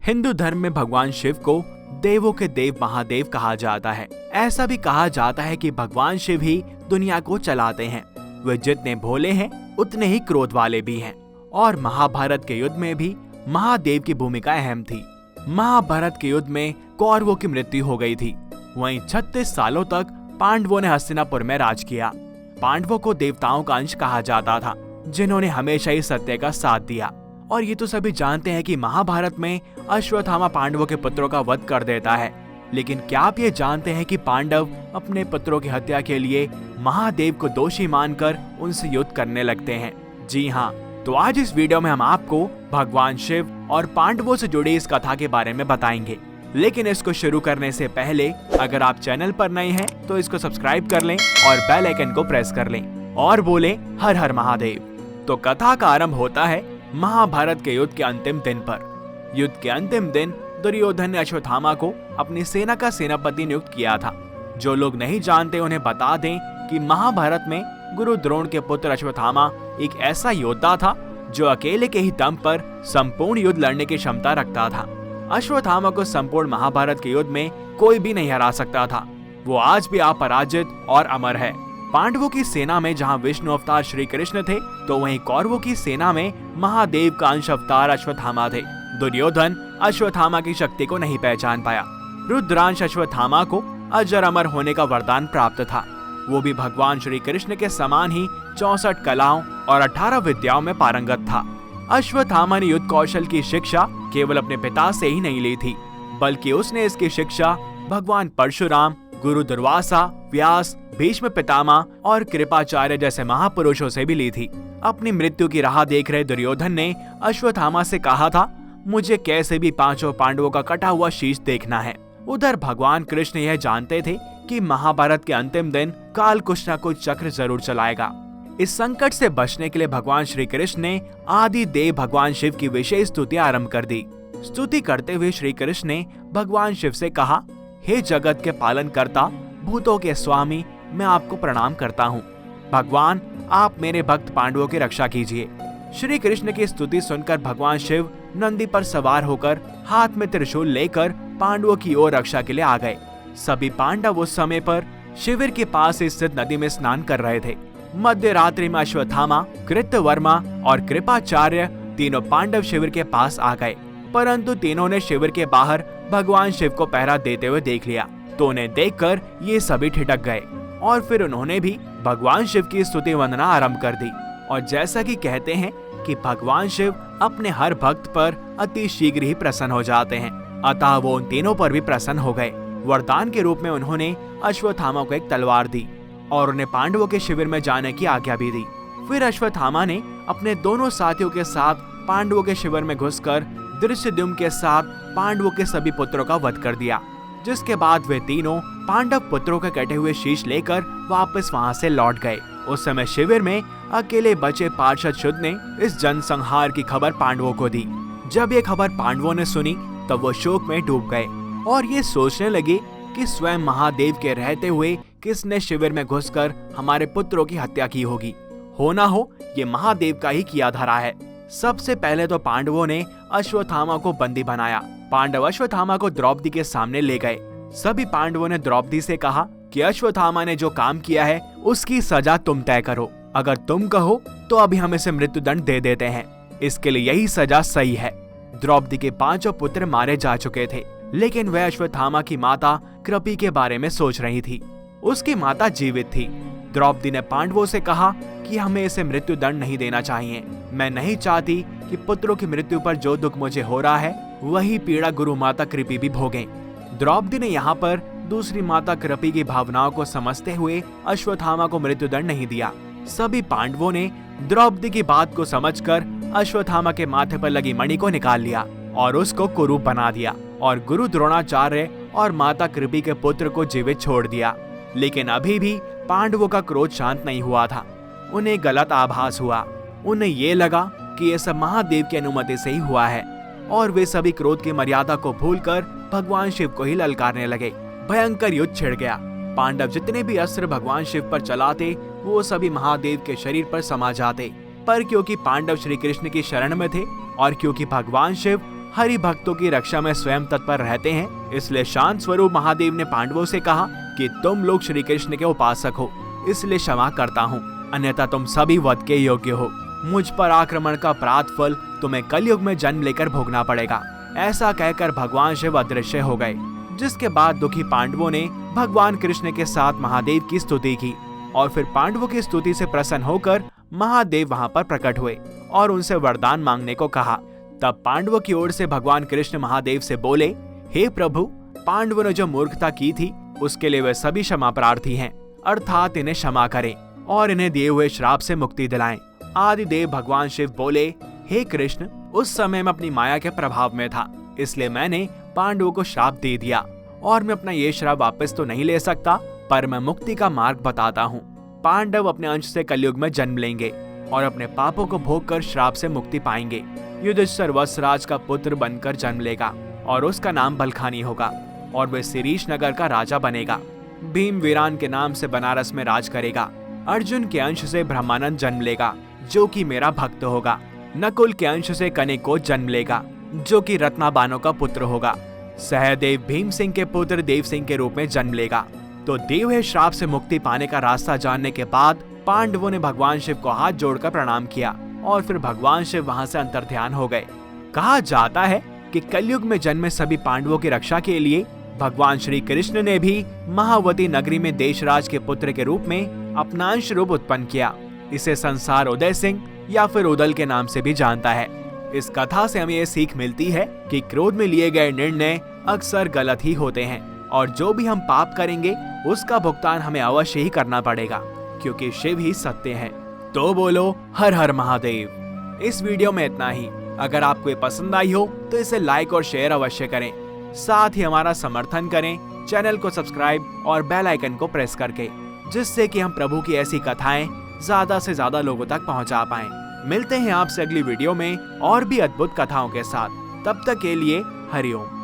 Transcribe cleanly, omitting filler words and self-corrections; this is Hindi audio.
हिंदू धर्म में भगवान शिव को देवों के देव महादेव कहा जाता है। ऐसा भी कहा जाता है कि भगवान शिव ही दुनिया को चलाते हैं। वे जितने भोले हैं उतने ही क्रोध वाले भी हैं। और महाभारत के युद्ध में भी महादेव की भूमिका अहम थी। महाभारत के युद्ध में कौरवों की मृत्यु हो गई थी। वहीं 36 सालों तक पांडवों ने हस्तिनापुर में राज किया। पांडवों को देवताओं का अंश कहा जाता था, जिन्होंने हमेशा ही सत्य का साथ दिया। और ये तो सभी जानते हैं कि महाभारत में अश्वत्थामा पांडवों के पुत्रों का वध कर देता है। लेकिन क्या आप ये जानते हैं कि पांडव अपने पुत्रों की हत्या के लिए महादेव को दोषी मानकर उनसे युद्ध करने लगते हैं? जी हाँ, तो आज इस वीडियो में हम आपको भगवान शिव और पांडवों से जुड़ी इस कथा के बारे में बताएंगे। लेकिन इसको शुरू करने से पहले अगर आप चैनल पर नए हैं तो इसको सब्सक्राइब कर लें और बेल आइकन को प्रेस कर लें और बोलें हर हर महादेव। तो कथा का आरंभ होता है महाभारत के युद्ध के अंतिम दिन पर। युद्ध के अंतिम दिन दुर्योधन ने अश्वत्थामा को अपनी सेना का सेनापति नियुक्त किया था। जो लोग नहीं जानते उन्हें बता दें कि महाभारत में गुरु द्रोण के पुत्र अश्वत्थामा एक ऐसा योद्धा था जो अकेले के ही दम पर संपूर्ण युद्ध लड़ने की क्षमता रखता था। अश्वत्थामा को संपूर्ण महाभारत के युद्ध में कोई भी नहीं हरा सकता था। वो आज भी अपराजित और अमर है। पांडवों की सेना में जहां विष्णु अवतार श्री कृष्ण थे, तो वहीं कौरवों की सेना में महादेव का अंश अवतार अश्वत्थामा थे। दुर्योधन अश्वत्थामा की शक्ति को नहीं पहचान पाया। रुद्रांश अश्वत्थामा को अजर अमर होने का वरदान प्राप्त था। वो भी भगवान श्री कृष्ण के समान ही 64 कलाओं और 18 विद्याओं में पारंगत था। अश्वत्थामा ने युद्ध कौशल की शिक्षा केवल अपने पिता से ही नहीं ली थी, बल्कि उसने इसकी शिक्षा भगवान परशुराम, गुरु दुर्वासा, व्यास, भीष्म पितामह और कृपाचार्य जैसे महापुरुषों से भी ली थी। अपनी मृत्यु की राह देख रहे दुर्योधन ने अश्वत्थामा से कहा था, मुझे कैसे भी पांचों पांडवों का कटा हुआ शीश देखना है। उधर भगवान कृष्ण यह जानते थे कि महाभारत के अंतिम दिन काल कुछ न कुछ चक्र जरूर चलाएगा। इस संकट से बचने के लिए भगवान श्री कृष्ण ने आदि देव भगवान शिव की विशेष स्तुति आरंभ कर दी। स्तुति करते हुए श्री कृष्ण ने भगवान शिव से कहा, हे जगत के पालन करता, भूतों के स्वामी, मैं आपको प्रणाम करता हूँ। भगवान, आप मेरे भक्त पांडवों की रक्षा कीजिए। श्री कृष्ण की स्तुति सुनकर भगवान शिव नंदी पर सवार होकर हाथ में त्रिशूल लेकर पांडवों की ओर रक्षा के लिए आ गए। सभी पांडव उस समय पर शिविर के पास स्थित नदी में स्नान कर रहे थे। मध्य रात्रि में अश्वत्थामा, कृतवर्मा और कृपाचार्य तीनों पांडव शिविर के पास आ गए, परंतु तीनों ने शिविर के बाहर भगवान शिव को पहरा देते हुए देख लिया। तो उन्हें देखकर ये सभी ठिठक गए और फिर उन्होंने भी भगवान शिव की स्तुति वंदना आरंभ कर दी। और जैसा कि कहते हैं कि भगवान शिव अपने हर भक्त पर अति शीघ्र ही प्रसन्न हो जाते हैं, अतः वो उन तीनों पर भी प्रसन्न हो गए। वरदान के रूप में उन्होंने अश्वत्थामा को एक तलवार दी और उन्हें पांडवों के शिविर में जाने की आज्ञा भी दी। फिर अश्वत्थामा ने अपने दोनों साथियों के साथ पांडवों के शिविर में घुसकर धृष्टद्युम्न के साथ पांडवों के सभी पुत्रों का वध कर दिया। जिसके बाद वे तीनों पांडव पुत्रों के कटे हुए शीश लेकर वापस वहां से लौट गए। उस समय शिविर में अकेले बचे पार्षद शुद्ध ने इस जनसंहार की खबर पांडवों को दी। जब ये खबर पांडवों ने सुनी तब वो शोक में डूब गए और ये सोचने लगे कि स्वयं महादेव के रहते हुए किसने शिविर में घुसकर हमारे पुत्रों की हत्या की होगी। हो ना हो ये महादेव का ही किया धरा है। सबसे पहले तो पांडवों ने अश्वत्थामा को बंदी बनाया। पांडव अश्वत्थामा को द्रौपदी के सामने ले गए। सभी पांडवों ने द्रौपदी से कहा कि अश्वत्थामा ने जो काम किया है उसकी सजा तुम तय करो। अगर तुम कहो तो अभी हम इसे मृत्युदंड दे देते हैं। इसके लिए यही सजा सही है। द्रौपदी के पांचों पुत्र मारे जा चुके थे, लेकिन वह अश्वत्थामा की माता कृपि के बारे में सोच रही थी। उसकी माता जीवित थी। द्रौपदी ने पांडवों से कहा कि हमें इसे मृत्युदंड नहीं देना चाहिए। मैं नहीं चाहती कि पुत्रों की मृत्यु पर जो दुख मुझे हो रहा है वही पीड़ा गुरु माता कृपि भी भोगें। द्रौपदी ने यहाँ पर दूसरी माता कृपि की भावनाओं को समझते हुए अश्वत्थामा को मृत्युदंड नहीं दिया। सभी पांडवों ने द्रौपदी की बात को समझकर अश्वत्थामा के माथे पर लगी मणि को निकाल लिया और उसको कुरूप बना दिया और गुरु द्रोणाचार्य और माता कृपि के पुत्र को जीवित छोड़ दिया। लेकिन अभी भी पांडवों का क्रोध शांत नहीं हुआ था। उन्हें गलत आभास हुआ। उन्हें ये लगा कि यह सब महादेव की अनुमति से ही हुआ है और वे सभी क्रोध की मर्यादा को भूलकर भगवान शिव को ही ललकारने लगे। भयंकर युद्ध छिड़ गया। पांडव जितने भी अस्त्र भगवान शिव पर चलाते वो सभी महादेव के शरीर पर समा जाते, पर क्योंकि पांडव श्री कृष्ण की शरण में थे और क्योंकि भगवान शिव हरि भक्तों की रक्षा में स्वयं तत्पर रहते हैं, इसलिए शांत स्वरूप महादेव ने पांडवों से कहा कि तुम लोग श्री कृष्ण के उपासक हो, इसलिए क्षमा करता हूँ, अन्यथा तुम सभी वध के योग्य हो। मुझ पर आक्रमण का प्रातफल तुम्हें कलयुग में जन्म लेकर भोगना पड़ेगा। ऐसा कहकर भगवान शिव अदृश्य हो गए, जिसके बाद दुखी पांडवों ने भगवान कृष्ण के साथ महादेव की स्तुति की और फिर पांडवों की स्तुति से प्रसन्न होकर महादेव वहां पर प्रकट हुए और उनसे वरदान मांगने को कहा। तब पांडवों की ओर से भगवान कृष्ण महादेव से बोले, हे प्रभु, पांडवों ने जो मूर्खता की थी उसके लिए वे सभी क्षमा प्रार्थी हैं, अर्थात इन्हें क्षमा करें और इन्हें दिए हुए श्राप से मुक्ति दिलाएं। आदिदेव भगवान शिव बोले, हे कृष्ण, उस समय मैं अपनी माया के प्रभाव में था, इसलिए मैंने पांडवों को श्राप दे दिया और मैं अपना ये श्राप वापस तो नहीं ले सकता, पर मैं मुक्ति का मार्ग बताता हूँ। पांडव अपने अंश से कलयुग में जन्म लेंगे और अपने पापों को भोग कर श्राप से मुक्ति पाएंगे। युधिष्ठिर वत्सराज का पुत्र बनकर जन्म लेगा और उसका नाम बलखानी होगा और वह शिरीष नगर का राजा बनेगा। भीम वीरान के नाम से बनारस में राज करेगा। अर्जुन के अंश से ब्रह्मानंद जन्म लेगा, जो कि मेरा भक्त होगा। नकुल के अंश से कनिकोज जन्म लेगा, जो कि रत्नाबानों का पुत्र होगा। सहदेव भीम सिंह के पुत्र देव सिंह के रूप में जन्म लेगा। तो दिए हुए श्राप से मुक्ति पाने का रास्ता जानने के बाद पांडवों ने भगवान शिव को हाथ जोड़कर प्रणाम किया और फिर भगवान शिव वहां से अंतर्ध्यान हो गए। कहा जाता है कि कलयुग में जन्मे सभी पांडवों की रक्षा के लिए भगवान श्री कृष्ण ने भी महावती नगरी में देशराज के पुत्र के रूप में अपना अंश रूप उत्पन्न किया। इसे संसार उदय सिंह या फिर उदल के नाम से भी जानता है। इस कथा से हमें ये सीख मिलती है कि क्रोध में लिए गए निर्णय अक्सर गलत ही होते हैं और जो भी हम पाप करेंगे उसका भुगतान हमें अवश्य ही करना पड़ेगा, क्योंकि शिव ही सत्य है। तो बोलो हर हर महादेव। इस वीडियो में इतना ही। अगर आपको ये पसंद आई हो तो इसे लाइक और शेयर अवश्य करें। साथ ही हमारा समर्थन करें चैनल को सब्सक्राइब और बेल आइकन को प्रेस करके, जिससे कि हम प्रभु की ऐसी कथाएं ज्यादा से ज्यादा लोगों तक पहुंचा पाएं। मिलते हैं आपसे अगली वीडियो में और भी अद्भुत कथाओं के साथ। तब तक के लिए हरिओम।